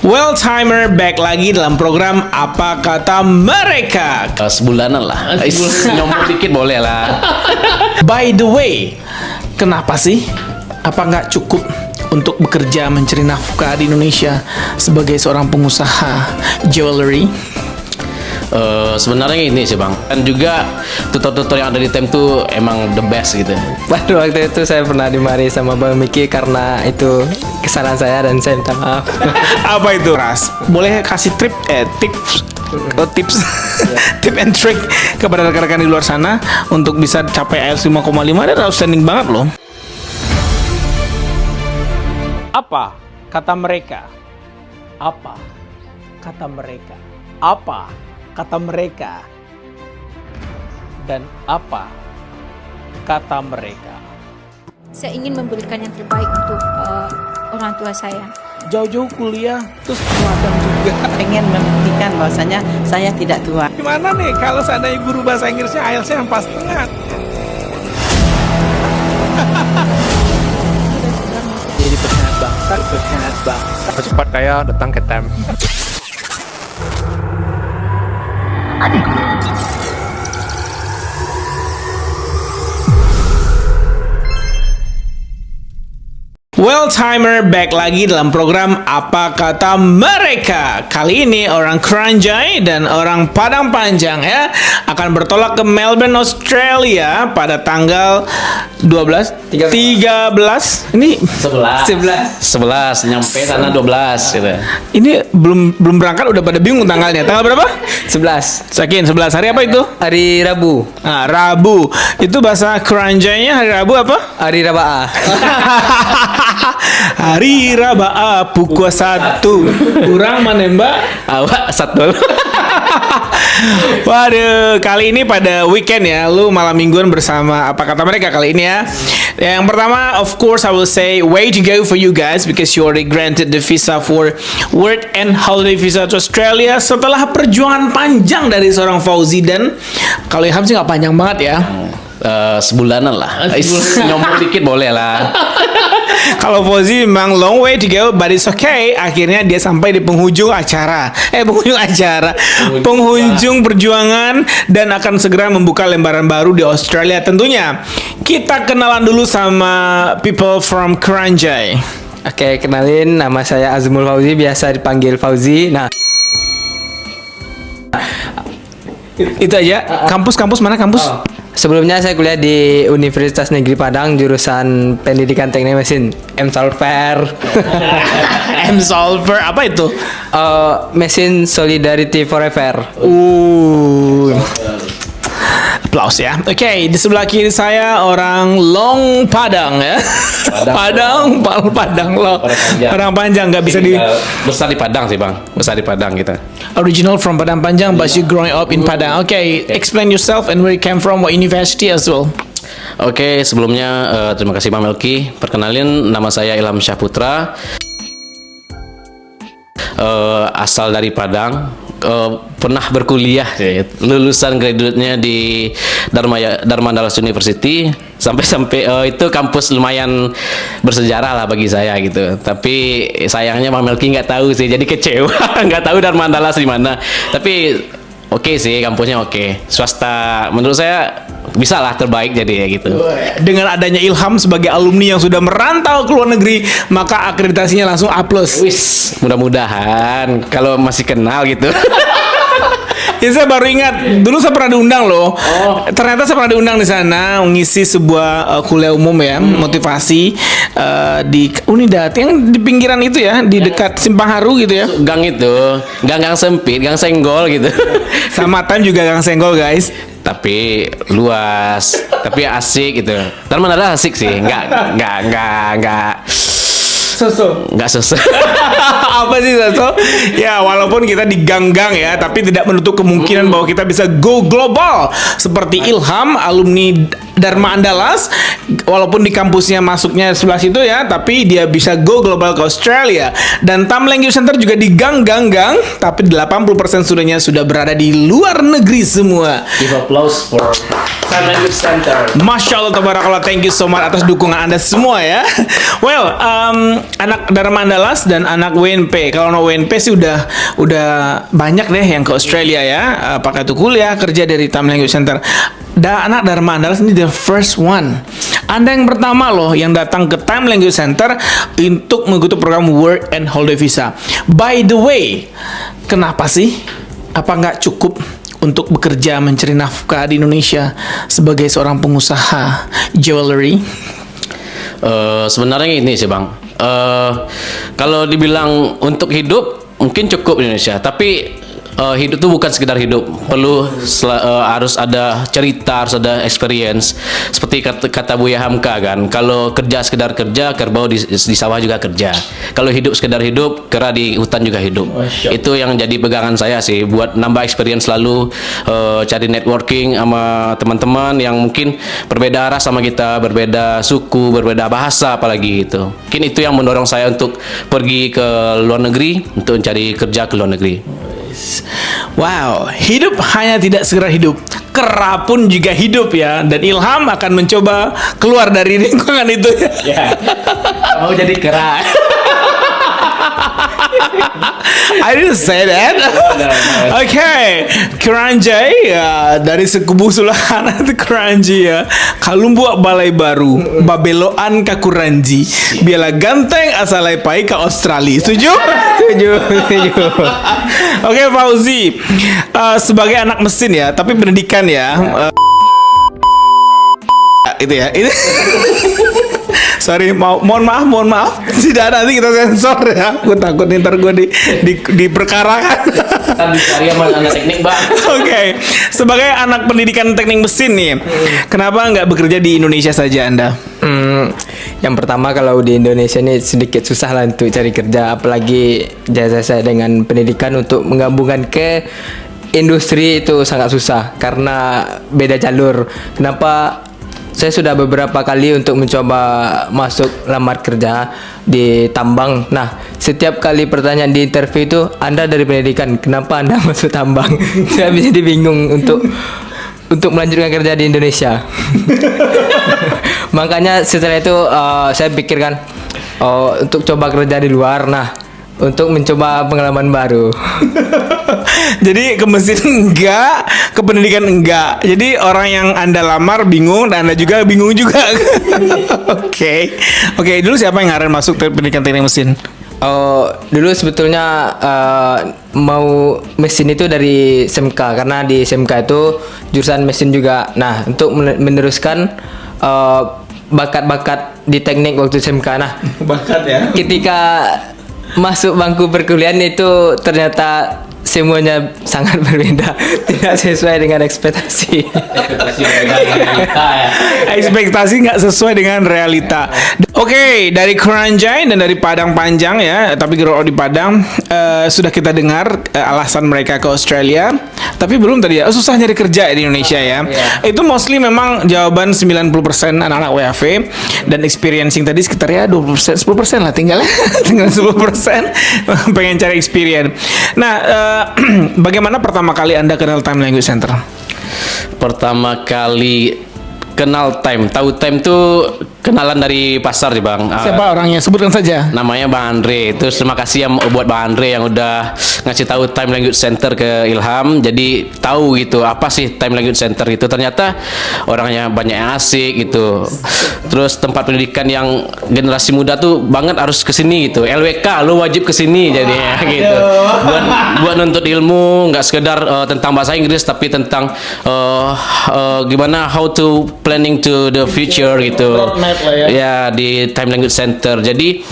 Well timer back lagi dalam program Apa Kata Mereka. Sebulanan lah. Nyomot dikit boleh lah. By the way, kenapa sih? Apa nggak cukup untuk bekerja mencari nafkah di Indonesia sebagai seorang pengusaha jewelry? Sebenarnya ini sih bang, dan juga tutor-tutor yang ada di tem tuh emang the best gitu. Pada waktu itu saya pernah dimarahi sama Bang Miki karena itu kesalahan saya dan saya minta maaf. Apa itu? Ras, boleh kasih tips tip and trick kepada rekan-rekan di luar sana untuk bisa capai IELTS 5,5 dan outstanding banget loh. Apa kata mereka? Apa kata mereka? Apa kata mereka? Dan apa kata mereka? Saya ingin memberikan yang terbaik untuk orang tua saya. Jauh-jauh kuliah, terus magang juga. Pengen membuktikan bahwasanya saya tidak tua. Gimana nih kalau seandainya guru bahasa Inggrisnya IELTS-nya 4,5? Jadi pengkhianat bangsa. Cepat kaya datang ke tem. Well timer back lagi dalam program Apa Kata Mereka. Kali ini orang Kranjai dan orang Padang Panjang ya akan bertolak ke Melbourne, Australia pada tanggal 13. Ini 11 nyampe sana 12 gitu. ini belum berangkat udah pada bingung tanggalnya. Tanggal berapa? 11 Sakin 11. Hari apa itu? hari Rabu. Nah, Rabu. Itu bahasa Kranjainya hari Rabu apa? Hari Rabaa. Hari Rabaa pukul 1. Kurang menembak. Awak satu. Waduh, kali ini pada weekend ya, lu malam mingguan bersama Apa Kata Mereka kali ini ya. Yang pertama, of course, I will say way to go for you guys because you already granted the visa for work and holiday visa to Australia setelah perjuangan panjang dari seorang Fauzi. Dan kalau Ilham sih nggak panjang banget ya. Sebulanan lah. Nyomot dikit boleh lah. Kalau Fauzi memang long way to go, but it's okay. Akhirnya dia sampai di penghujung acara. Penghujung perjuangan dan akan segera membuka lembaran baru di Australia tentunya. Kita kenalan dulu sama people from Kranjai. Oke, kenalin, nama saya Azmul Fauzi, biasa dipanggil Fauzi. Nah, Itu aja. Kampus mana kampus? sebelumnya saya kuliah di Universitas Negeri Padang jurusan Pendidikan Teknik Mesin M-Solver. M-Solver apa itu? Mesin Solidarity Forever. Applause ya. Oke, di sebelah kiri saya orang Long Padang ya. Padang loh. Padang Panjang nggak bisa di Besar di Padang sih bang. Besar di Padang kita. original from Padang Panjang, but you growing up in Padang. Okay, explain yourself and where you came from, what university as well. Oke, sebelumnya terima kasih Bang Melki. Perkenalin, nama saya Ilham Syahputra. Asal dari Padang. Pernah berkuliah ya, lulusan graduate-nya di Dharma Dallas University sampai itu kampus lumayan bersejarah lah bagi saya gitu. Tapi sayangnya Bang Melki nggak tahu sih, jadi kecewa nggak tahu Dharma Dallas di mana. Tapi oke sih, kampusnya oke. Swasta menurut saya bisa lah terbaik jadi ya gitu. Dengan adanya Ilham sebagai alumni yang sudah merantau ke luar negeri, maka akreditasinya langsung A+. Wis, mudah-mudahan kalau masih kenal gitu. Ya, saya baru ingat, dulu saya pernah diundang loh. Ternyata saya pernah diundang di sana mengisi sebuah kuliah umum ya, motivasi di Unidad yang di pinggiran itu ya, di dekat Simpang Haru gitu ya. Gang itu, gang sempit, gang senggol gitu. Sama Time juga Gang Senggol guys. Tapi luas, tapi asik gitu. Dharma Dallas asik sih, nggak susah. Apa sih Saso? Ya walaupun kita di gang-gang ya, tapi tidak menutup kemungkinan bahwa kita bisa go global seperti Ilham, alumni Dharma Andalas, walaupun di kampusnya masuknya sebelah situ ya, tapi dia bisa go global ke Australia. Dan Tam Language Center juga di gang, tapi 80% studentnya sudah berada di luar negeri semua. Give applause for Tam Language Center. Masya Allah, tabarakallah, thank you so much atas dukungan Anda semua ya. Well, anak Dharma Andalas dan anak WNP. Kalau anak WNP sih udah banyak deh yang ke Australia ya. Apakah itu kuliah, kerja dari Tam Language Center. Anak Dharma Andalas ini the first one. Anda yang pertama loh yang datang ke Tam Language Center untuk mengikuti program Work and Holiday Visa. By the way, kenapa sih? Apa nggak cukup untuk bekerja mencari nafkah di Indonesia sebagai seorang pengusaha jewelry? Sebenarnya ini sih Bang. Kalau dibilang untuk hidup mungkin cukup di Indonesia, tapi hidup itu bukan sekedar hidup, perlu harus ada cerita, harus ada experience. Seperti kata Buya Hamka kan, kalau kerja sekedar kerja, kerbau di sawah juga kerja. Kalau hidup sekedar hidup, kera di hutan juga hidup. Itu yang jadi pegangan saya sih, buat nambah experience selalu, cari networking sama teman-teman yang mungkin berbeda ras sama kita, berbeda suku, berbeda bahasa apalagi gitu. Mungkin itu yang mendorong saya untuk pergi ke luar negeri, untuk mencari kerja ke luar negeri. Wow, hidup hanya tidak segera hidup, kera pun juga hidup ya. Dan Ilham akan mencoba keluar dari lingkungan itu ya. Mau jadi kera. I didn't say that. Okay, Keranjai dari sekubu Sulahan itu Keranji ya. Kalumbuak balai baru, babeloan ka Kuranji. Biarlah ganteng asalai pai ke Australia. Setuju? Setuju. Oke, Fauzi, sebagai anak mesin ya, tapi pendidikan ya. Itu ya. Itu. Sorry, mohon maaf. Tidak, nanti kita sensor ya. Gue takut ntar gue diperkarakan. Kita dicari sama anak teknik Bang. Oke, sebagai anak pendidikan teknik mesin nih, kenapa nggak bekerja di Indonesia saja Anda? Yang pertama, kalau di Indonesia ini sedikit susah lah untuk cari kerja, apalagi jasa saya dengan pendidikan untuk menggabungkan ke industri itu sangat susah karena beda jalur. Kenapa? Saya sudah beberapa kali untuk mencoba masuk lamar kerja di tambang. Nah, setiap kali pertanyaan di interview itu, Anda dari pendidikan, kenapa Anda masuk tambang? Saya jadi bingung untuk melanjutkan kerja di Indonesia. Makanya setelah itu saya pikirkan untuk coba kerja di luar. Nah, untuk mencoba pengalaman baru. Jadi ke mesin enggak, ke pendidikan enggak. Jadi orang yang Anda lamar bingung dan Anda juga bingung juga. Oke, dulu siapa yang ngaren masuk ke pendidikan teknik mesin? Dulu sebetulnya mau mesin itu dari SMK, karena di SMK itu jurusan mesin juga. Nah, untuk meneruskan bakat-bakat di teknik waktu SMK. Nah, Bakat ya. ketika masuk bangku perkuliahan itu ternyata semuanya sangat berbeda, tidak sesuai dengan ekspektasi. Ekspektasi nggak sesuai dengan realita. Oke, dari Keranjai dan dari Padang Panjang ya, tapi grow up di Padang, sudah kita dengar alasan mereka ke Australia. Tapi belum tadi ya, susah nyari kerja di Indonesia ya. Itu mostly memang jawaban 90% anak-anak WAV, dan experiencing tadi sekitar ya 20%, 10% lah tinggal 10% pengen cari experience. Nah, bagaimana pertama kali Anda kenal Tam Language Center? Pertama kali kenal tahu Time tuh kenalan dari pasar sih Bang. Siapa orangnya? Sebutkan saja. Namanya Bang Andre. Terus terima kasih ya buat Bang Andre yang udah ngasih tahu Time Language Center ke Ilham. Jadi tahu gitu apa sih Time Language Center itu. Ternyata orangnya banyak yang asik gitu. Terus tempat pendidikan yang generasi muda tuh banget harus kesini gitu. LWK lo wajib kesini jadinya gitu. Buat nuntut ilmu, nggak sekedar tentang bahasa Inggris, tapi tentang gimana how to planning to the future gitu. Ya di Time Language Center. Jadi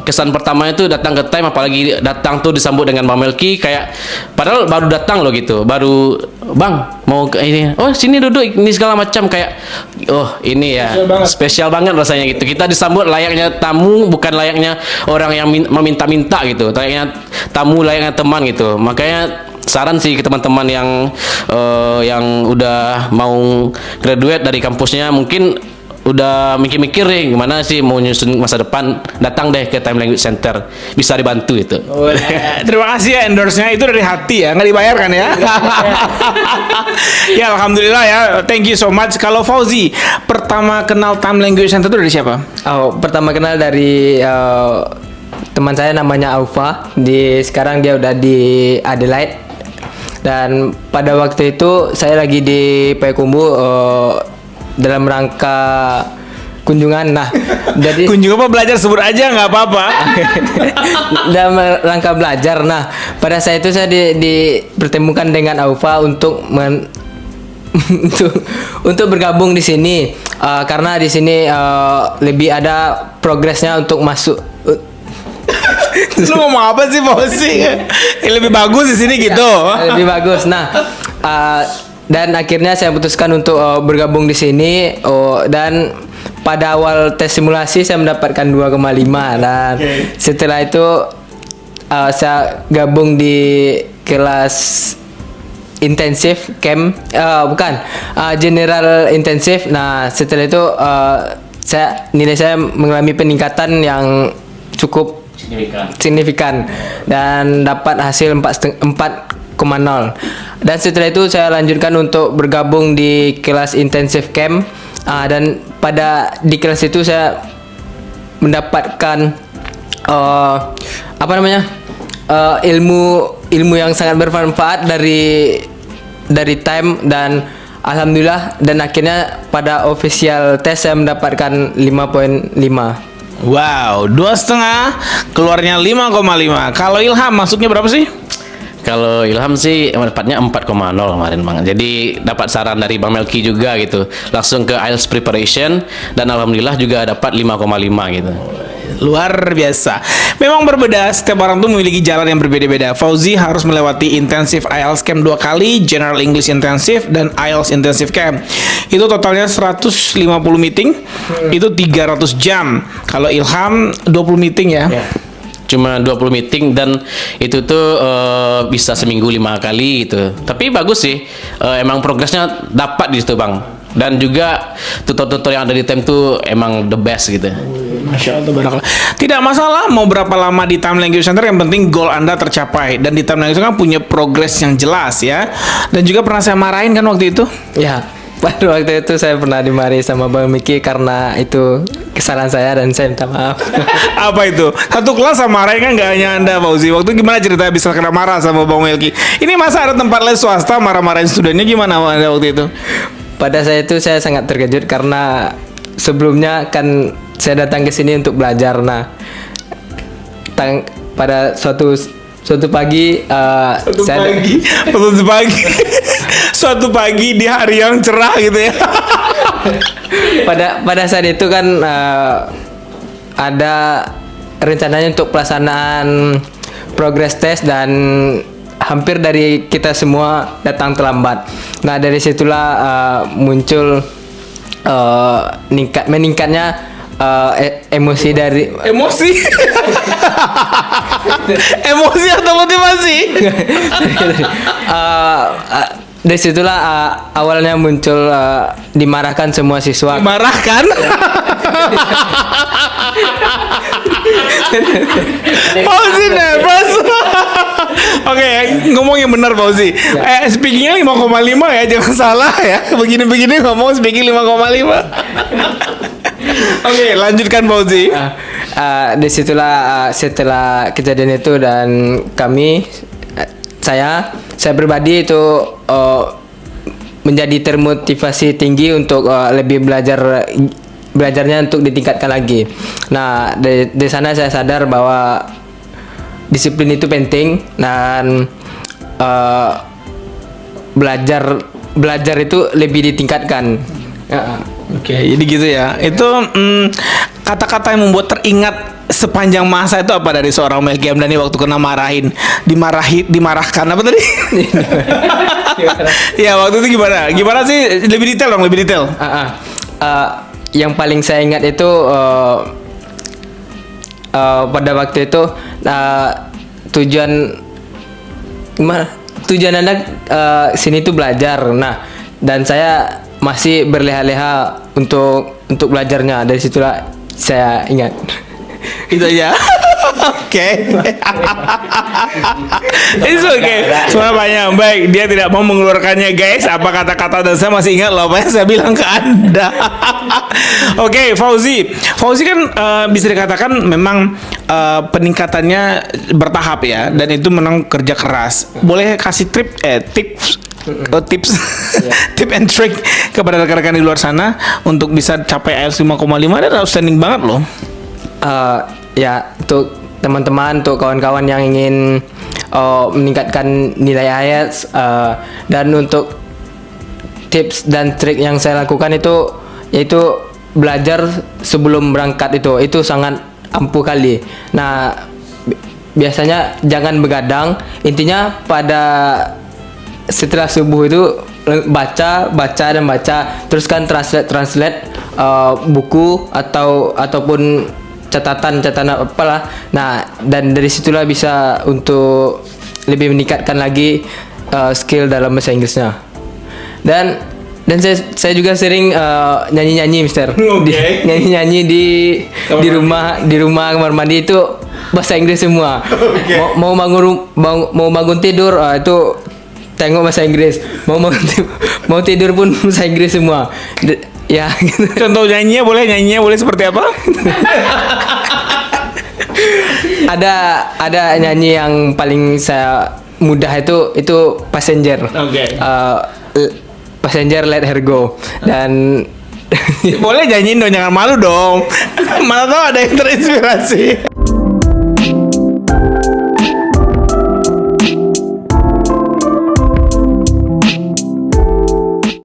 kesan pertamanya itu datang ke Time, apalagi datang tuh disambut dengan Bang Melki, kayak padahal baru datang loh gitu, baru Bang mau ke ini, oh sini duduk ini segala macam, kayak oh ini ya spesial banget rasanya gitu. Kita disambut layaknya tamu, bukan layaknya orang yang meminta-minta gitu, layaknya tamu, layaknya teman gitu. Makanya saran sih ke teman-teman yang udah mau graduate dari kampusnya, mungkin udah mikir-mikir nih gimana sih mau nyusun masa depan, datang deh ke Time Language Center, bisa dibantu itu. Terima kasih ya endorse-nya, itu dari hati ya, nggak dibayar kan ya? Ya alhamdulillah ya, thank you so much. Kalau Fauzi, pertama kenal Time Language Center itu dari siapa? Oh, pertama kenal dari teman saya namanya Aufa. Sekarang dia udah di Adelaide. Dan pada waktu itu saya lagi di Payakumbu dalam rangka kunjungan. Nah, jadi Kunjung apa belajar, sebut aja nggak apa-apa. dalam rangka belajar. Nah, pada saat itu saya dipertemukan dengan Aufa untuk untuk bergabung di sini karena di sini lebih ada progresnya untuk masuk. Lu ngomong apa sih Fauzi? Lebih bagus di sini gitu. Lebih bagus. Nah, dan akhirnya saya putuskan untuk bergabung di sini. Dan pada awal tes simulasi saya mendapatkan 2,5 dan setelah itu saya gabung di kelas intensif camp, general intensif. Nah, setelah itu nilai saya mengalami peningkatan yang cukup signifikan dan dapat hasil 4,0. Dan setelah itu saya lanjutkan untuk bergabung di kelas intensif camp, dan di kelas itu saya mendapatkan ilmu yang sangat bermanfaat dari time, dan alhamdulillah, dan akhirnya pada official test saya mendapatkan 5,5. Wow, 2,5 keluarnya 5,5. Kalau Ilham masuknya berapa sih? Kalau Ilham sih dapatnya 4,0 kemarin Bang. Jadi dapat saran dari Bang Melki juga gitu. Langsung ke IELTS preparation dan alhamdulillah juga dapat 5,5 gitu. Luar biasa. Memang berbeda, setiap orang tuh memiliki jalan yang berbeda-beda. Fauzi harus melewati intensif IELTS Camp 2 kali, General English Intensive, dan IELTS Intensive Camp. Itu totalnya 150 meeting, itu 300 jam. Kalau Ilham 20 meeting ya. Cuma 20 meeting dan itu tuh bisa seminggu 5 kali gitu. Tapi bagus sih, emang progresnya dapat di situ Bang. Dan juga tutor-tutor yang ada di Time tuh emang the best gitu. Masya Allah, barakallah. Tidak masalah mau berapa lama di Time Language Center, yang penting goal Anda tercapai. Dan di Time Language Center kan punya progres yang jelas ya. Dan juga pernah saya marahin kan waktu itu. Ya, pada waktu itu saya pernah dimarahi sama Bang Miki karena itu kesalahan saya dan saya minta maaf. Apa itu? Satu kelas sama marahin kan, gak hanya Anda Fauzi. Waktu gimana ceritanya bisa kena marah sama Bang Melki? Ini masa ada tempat les swasta marah-marahin studennya, gimana Anda waktu itu? Pada saat itu saya sangat terkejut karena sebelumnya kan saya datang ke sini untuk belajar. Nah, pada suatu pagi, suatu pagi di hari yang cerah gitu ya. pada saat itu kan ada rencananya untuk pelaksanaan progress test dan hampir dari kita semua datang terlambat. Nah, dari situlah muncul meningkatnya emosi dari Emosi atau motivasi? Dari situlah awalnya muncul dimarahkan semua siswa. Dimarahkan? Fauzi nervous. Oke, ngomong yang benar Fauzi. Speakingnya 5,5 ya, jangan salah ya. Begini-begini ngomong speaking 5,5. Oke, lanjutkan Fauzi. Di situlah setelah kejadian itu dan saya pribadi itu menjadi termotivasi tinggi untuk lebih belajarnya untuk ditingkatkan lagi. Nah, di sana saya sadar bahwa disiplin itu penting dan belajar itu lebih ditingkatkan. Oke, jadi gitu ya. Itu kata-kata yang membuat teringat sepanjang masa itu apa dari seorang Melki Hamdani waktu kena dimarahkan apa tadi? Ya, waktu itu gimana? Gimana sih? Lebih detail dong, lebih detail. Yang paling saya ingat itu pada waktu itu tujuan gimana? tujuan Anda sini tuh belajar. Nah, dan saya masih berleha-leha untuk belajarnya. Dari situlah saya ingat. Itu aja. Oke. It's okay. Soalnya banyak. Baik, dia tidak mau mengeluarkannya, guys. Apa kata-kata, dan saya masih ingat loh apa yang saya bilang ke Anda. Oke, Fauzi. Fauzi kan bisa dikatakan memang peningkatannya bertahap ya, dan itu memang kerja keras. Boleh kasih tips tip and trick kepada rekan-rekan di luar sana untuk bisa capai IELTS 5,5 dan outstanding banget loh. Ya, untuk teman-teman, untuk kawan-kawan yang ingin meningkatkan nilai IELTS, dan untuk tips dan trik yang saya lakukan itu yaitu belajar sebelum berangkat, itu sangat ampuh kali. Nah, biasanya jangan begadang. Intinya pada setelah subuh itu baca, terus kan translate buku ataupun catatan apalah. Nah, dan dari situlah bisa untuk lebih meningkatkan lagi skill dalam bahasa Inggrisnya. Dan saya juga sering nyanyi-nyanyi, Mister. Okay. Nyanyi-nyanyi di rumah kamar mandi itu bahasa Inggris semua. Okay. Mau bangun tidur itu tengok bahasa Inggris. Mau tidur pun bahasa Inggris semua. Ya, gitu. Contoh nyanyinya boleh seperti apa? ada nyanyi yang paling saya mudah itu Passenger. Oke. Passenger, Let Her Go. Dan Boleh nyanyiin dong, jangan malu dong. Mana tahu ada yang terinspirasi.